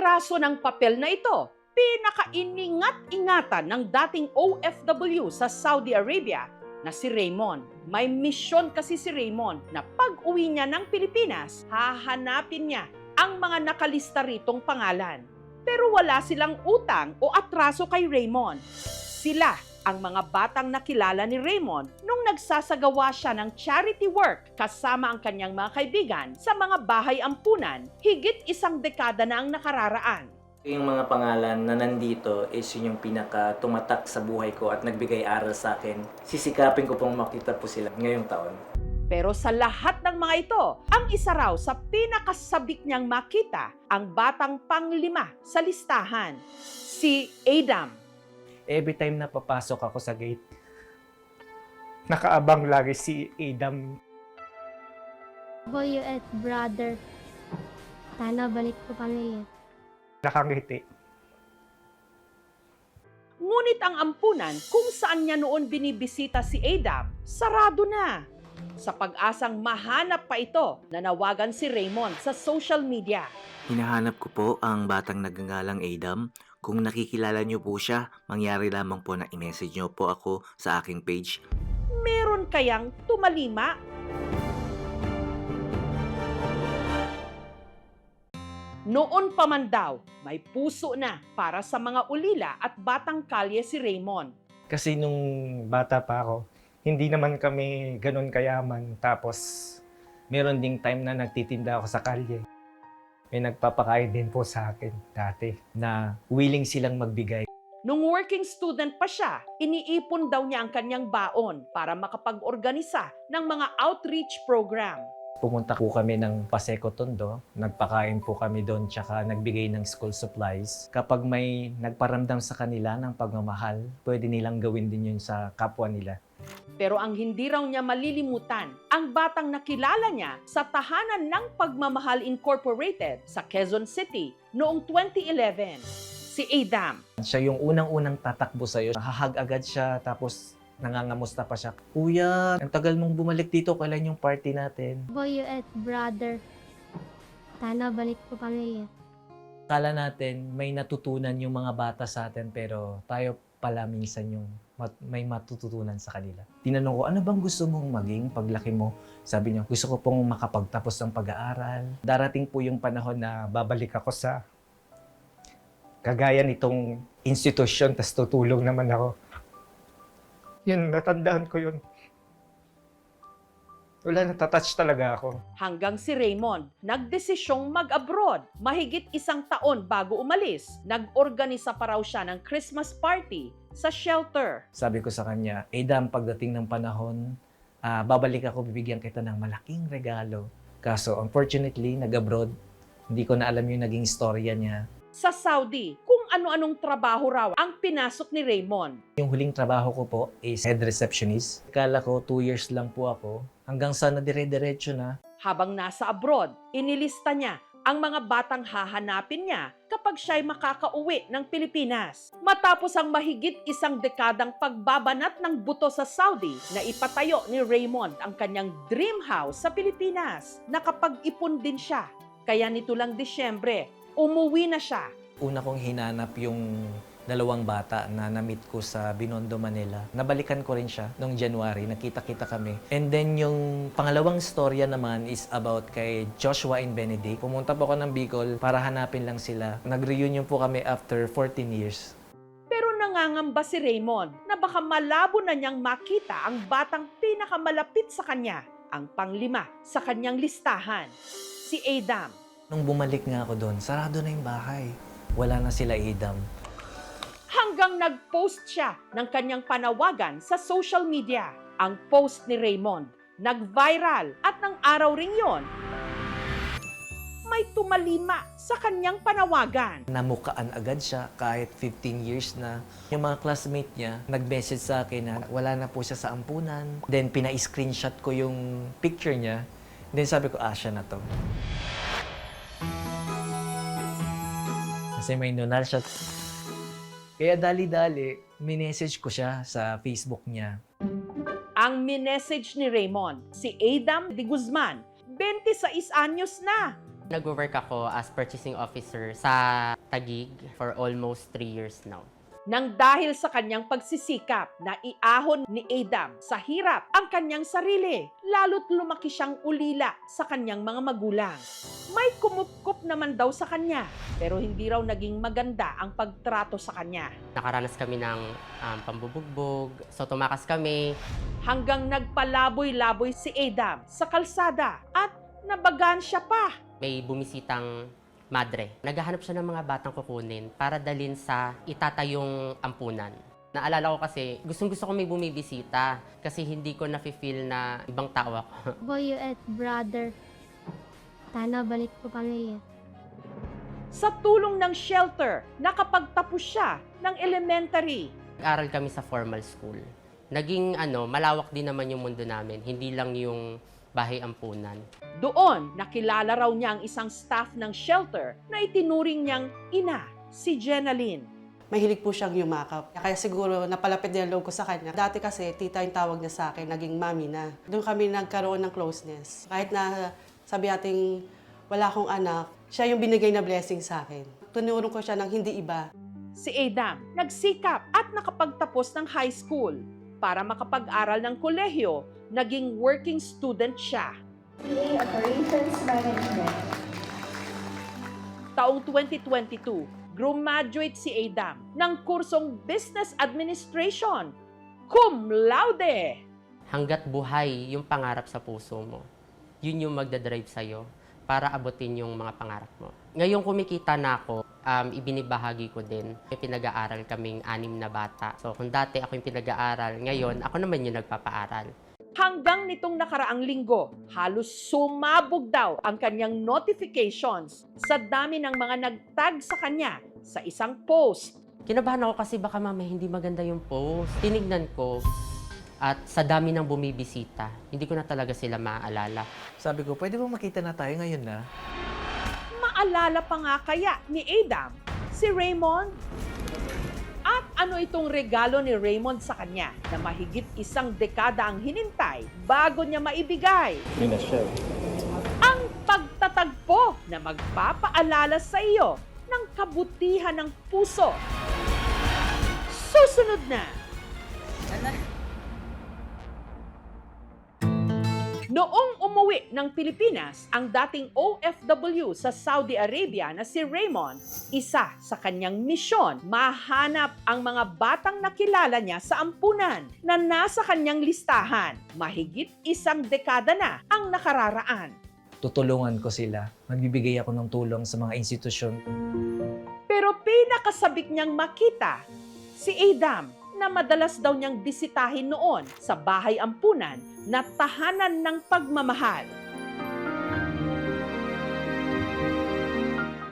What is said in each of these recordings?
piraso ng papel na ito, pinaka-iningat-ingatan ng dating OFW sa Saudi Arabia na si Raymond. May misyon kasi si Raymond na pag-uwi niya ng Pilipinas, hahanapin niya ang mga nakalista ritong pangalan. Pero wala silang utang o atraso kay Raymond. Sila ang mga batang nakilala ni Raymond nung nagsasagawa siya ng charity work kasama ang kanyang mga kaibigan sa mga bahay ampunan higit isang dekada na ang nakararaan. Yung mga pangalan na nandito is yun yung pinaka-tumatak sa buhay ko at nagbigay aral sa akin. Sisikapin ko pong makita po sila ngayong taon. Pero sa lahat ng mga ito, ang isa raw sa pinakasabik niyang makita ang batang pang-5 sa listahan, si Adam. Every time na papasok ako sa gate, nakaabang lagi si Adam. Boy at brother, sana balik po kami. Nakangiti. Ngunit ang ampunan kung saan niya noon binibisita si Adam, sarado na. Sa pag-asang mahanap pa ito, nanawagan si Raymond sa social media. Hinahanap ko po ang batang nagngangalang Adam. Kung nakikilala niyo po siya, mangyari lamang po na i-message niyo po ako sa aking page. Meron kayang tumalima? Noon pa man daw, may puso na para sa mga ulila at batang kalye si Raymond. Kasi nung bata pa ako, hindi naman kami ganun kayaman. Tapos, meron ding time na nagtitinda ako sa kalye. May nagpapakain din po sa akin dati na willing silang magbigay. Nung working student pa siya, iniipon daw niya ang kanyang baon para makapag-organisa ng mga outreach program. Pumunta po kami ng Paseco Tondo, nagpakain po kami doon tsaka nagbigay ng school supplies. Kapag may nagparamdam sa kanila ng pagmamahal, pwede nilang gawin din yun sa kapwa nila. Pero ang hindi raw niya malilimutan, ang batang nakilala niya sa Tahanan ng Pagmamahal Incorporated sa Quezon City noong 2011, si Adam. Siya yung unang-unang tatakbo sa'yo. Hahag agad siya tapos nangangamusta pa siya. Kuya, ang tagal mong bumalik dito, kailan yung party natin? Boy at brother, sana balik po kami. Kala natin may natutunan yung mga bata sa atin pero tayo pala minsan yung may matututunan sa kanila. Tinanong ko, ano bang gusto mong maging paglaki mo? Sabi niya, gusto ko pong makapagtapos ng pag-aaral. Darating po yung panahon na babalik ako sa kagaya nitong institusyon, tas tutulong naman ako. Yun, natandaan ko yun. Wala, natatouch talaga ako. Hanggang si Raymond nagdesisyong mag-abroad. Mahigit 1 taon bago umalis, nag-organisa pa raw siya ng Christmas party sa shelter. Sabi ko sa kanya, Adam, pagdating ng panahon, babalik ako, bibigyan kita ng malaking regalo. Kaso, unfortunately, nag-abroad. Hindi ko na alam yung naging storya niya. Sa Saudi, kung ano-anong trabaho raw ang pinasok ni Raymond. Yung huling trabaho ko po is head receptionist. Kala ko 2 years lang po ako. Hanggang sa nadire-diretso na. Habang nasa abroad, inilista niya ang mga batang hahanapin niya kapag siya'y makakauwi ng Pilipinas. Matapos ang mahigit 1 dekadang pagbabanat ng buto sa Saudi, na ipatayo ni Raymond ang kanyang dream house sa Pilipinas. Nakapag-ipon din siya. Kaya nito lang Disyembre, umuwi na siya. Una kong hinanap yung 2 bata na na-meet ko sa Binondo, Manila. Nabalikan ko rin siya noong January, nakita-kita kami. And then yung pangalawang storya naman is about kay Joshua and Benedict. Pumunta po ako ng Bicol para hanapin lang sila. Nag-reunion po kami after 14 years. Pero nangangamba si Raymond na baka malabo na niyang makita ang batang pinakamalapit sa kanya, ang pang-5 sa kanyang listahan, si Adam. Nung bumalik nga ako doon, sarado na yung bahay. Wala na sila Adam. Hanggang nag-post siya ng kanyang panawagan sa social media. Ang post ni Raymond nag-viral at ng araw ring yon, may tumalima sa kanyang panawagan. Namukaan agad siya kahit 15 years na. Yung mga classmate niya, nag-message sa akin na wala na po siya sa ampunan. Then pina-screenshot ko yung picture niya. Then sabi ko, siya na to. Kasi may nunal siya. Kaya dali-dali, minessage ko siya sa Facebook niya. Ang minessage ni Raymond, si Adam de Guzman, 26 anyos na. Nag-work ako as purchasing officer sa Taguig for almost 3 years now. Nang dahil sa kanyang pagsisikap na iahon ni Adam sa hirap ang kanyang sarili, lalo't lumaki siyang ulila sa kanyang mga magulang. May kumupkup naman daw sa kanya, pero hindi raw naging maganda ang pagtrato sa kanya. Nakaranas kami ng pambubugbog, so tumakas kami. Hanggang nagpalaboy-laboy si Adam sa kalsada at nabagaan siya pa. May bumisitang madre. Naghahanap siya ng mga batang kukunin para dalhin sa itatayong ampunan. Naalala ko kasi, gustong-gusto ko may bumibisita kasi hindi ko nafe-feel na ibang tao ako. Boy at brother. Sana balik po kami. Sa tulong ng shelter, nakapagtapos siya ng elementary. Nag-aral kami sa formal school. Naging malawak din naman yung mundo namin, hindi lang yung bahay ampunan. Doon, nakilala raw niya ang isang staff ng shelter na itinuring niyang ina, si Jenaline. Mahilig po siyang yumakap. Kaya siguro napalapit din ang loob ko sa kanya. Dati kasi tita yung tawag niya sa akin, naging mami na. Doon kami nagkaroon ng closeness. Kahit na sabi nating wala akong anak, siya yung binigay na blessing sa akin. Tunurong ko siya ng hindi iba. Si Adam, nagsikap at nakapagtapos ng high school. Para makapag-aral ng kolehiyo, naging working student siya. BA Operations Management. Taong 2022, graduate si Adam ng kursong Business Administration. Cum laude! Hanggat buhay yung pangarap sa puso mo, yun yung magdadrive sa'yo para abutin yung mga pangarap mo. Ngayong kumikita na ako, ibinibahagi ko din. May pinag-aaral kaming 6 na bata. So kung dati ako yung pinag-aaral, ngayon ako naman yung nagpapaaral. Hanggang nitong nakaraang linggo, halos sumabog daw ang kanyang notifications sa dami ng mga nag-tag sa kanya sa isang post. Kinabahan ako kasi baka mamaya hindi maganda yung post. Tinignan ko at sa dami ng bumibisita, hindi ko na talaga sila maaalala. Sabi ko, pwede ba makita na tayo ngayon na? Maalala pa nga kaya ni Adam si Raymond? At ano itong regalo ni Raymond sa kanya na mahigit 1 dekada ang hinintay bago niya maibigay? Ang pagtatagpo na magpapaalala sa iyo ng kabutihan ng puso. Susunod na! Noong umuwi ng Pilipinas ang dating OFW sa Saudi Arabia na si Raymond, isa sa kanyang misyon, mahanap ang mga batang nakilala niya sa ampunan na nasa kanyang listahan. Mahigit 1 dekada na ang nakararaan. Tutulungan ko sila. Magbibigay ako ng tulong sa mga institusyon. Pero pinakasabik niyang makita si Adam na madalas daw niyang bisitahin noon sa bahay ampunan na tahanan ng pagmamahal.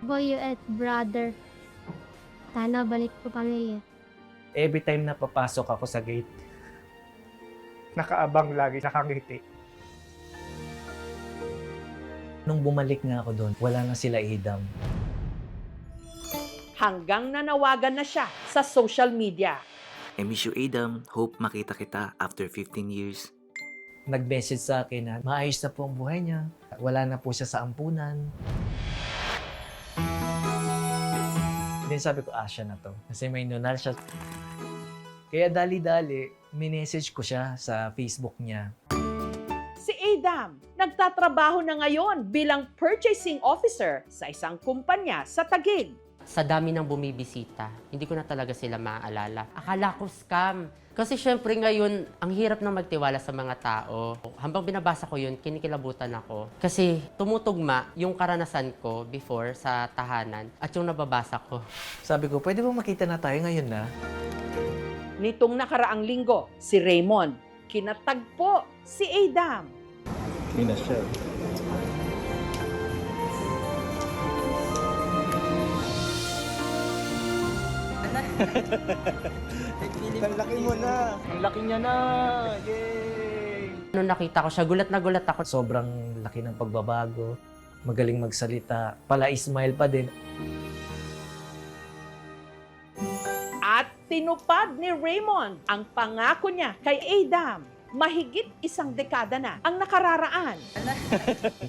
Boy at brother. Sana balik po kami. Every time na papasok ako sa gate, Nakaabang lagi, nakangiti. nung bumalik nga ako doon, wala na sila Adam. Hanggang nanawagan na siya sa social media. I miss you, Adam. Hope makita kita after 15 years. Nag-message sa akin na maayos na po ang buhay niya. Wala na po siya sa ampunan. Then sabi ko, siya na to. Kasi may nunal siya. Kaya dali-dali, minessage ko siya sa Facebook niya. Si Adam, nagtatrabaho na ngayon bilang purchasing officer sa isang kumpanya sa Taguig. Sa dami ng bumibisita, hindi ko na talaga sila maaalala. Akala ko scam. Kasi syempre ngayon, ang hirap na magtiwala sa mga tao. Habang binabasa ko yun, kinikilabutan ako. Kasi tumutugma yung karanasan ko before sa tahanan at yung nababasa ko. Sabi ko, pwede ba makita na tayo ngayon na? Nitong nakaraang linggo, si Raymond, kinatagpo si Adam. Ang laki mo na. Ang laki niya na. Yay! Nung nakita ko siya, gulat na gulat ako. Sobrang laki ng pagbabago. Magaling magsalita. Pala smile pa din. At tinupad ni Raymond ang pangako niya kay Adam. Mahigit 1 dekada na ang nakararaan.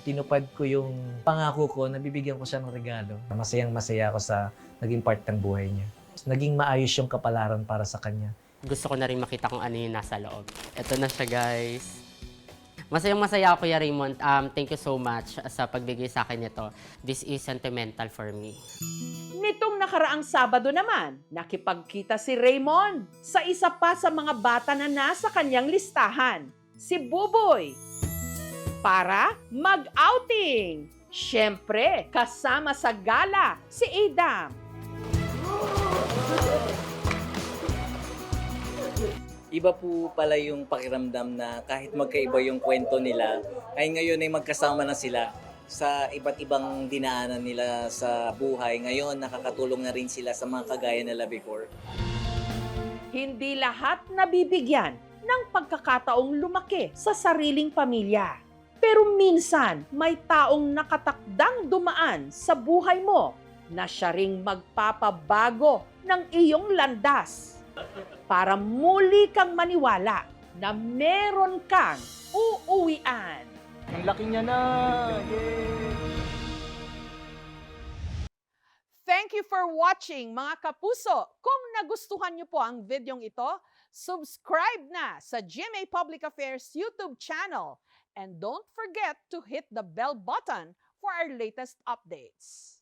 Tinupad ko yung pangako ko, nabibigyan ko siya ng regalo. Masayang-masaya ako sa naging part ng buhay niya. Naging maayos yung kapalaran para sa kanya. Gusto ko na rin makita kung ano yung nasa loob. Ito na siya, guys. Masayang-masaya ako, Kuya Raymond. Thank you so much sa pagbigay sa akin nito. This is sentimental for me. Nitong nakaraang Sabado naman, nakipagkita si Raymond sa isa pa sa mga bata na nasa kanyang listahan, si Buboy, para mag-outing. Siyempre, kasama sa gala si Adam. Iba po pala yung pakiramdam na kahit magkaiba yung kwento nila, ay ngayon ay magkasama na sila sa iba't ibang dinaanan nila sa buhay. Ngayon, nakakatulong na rin sila sa mga kagaya nila before. Hindi lahat nabibigyan ng pagkakataong lumaki sa sariling pamilya. Pero minsan, may taong nakatakdang dumaan sa buhay mo na siya ring magpapabago ng iyong landas para muli kang maniwala na meron kang uuwian. Ang laki niya na! Yay! Thank you for watching, mga kapuso. Kung nagustuhan niyo po ang videong ito, subscribe na sa GMA Public Affairs YouTube channel. And don't forget to hit the bell button for our latest updates.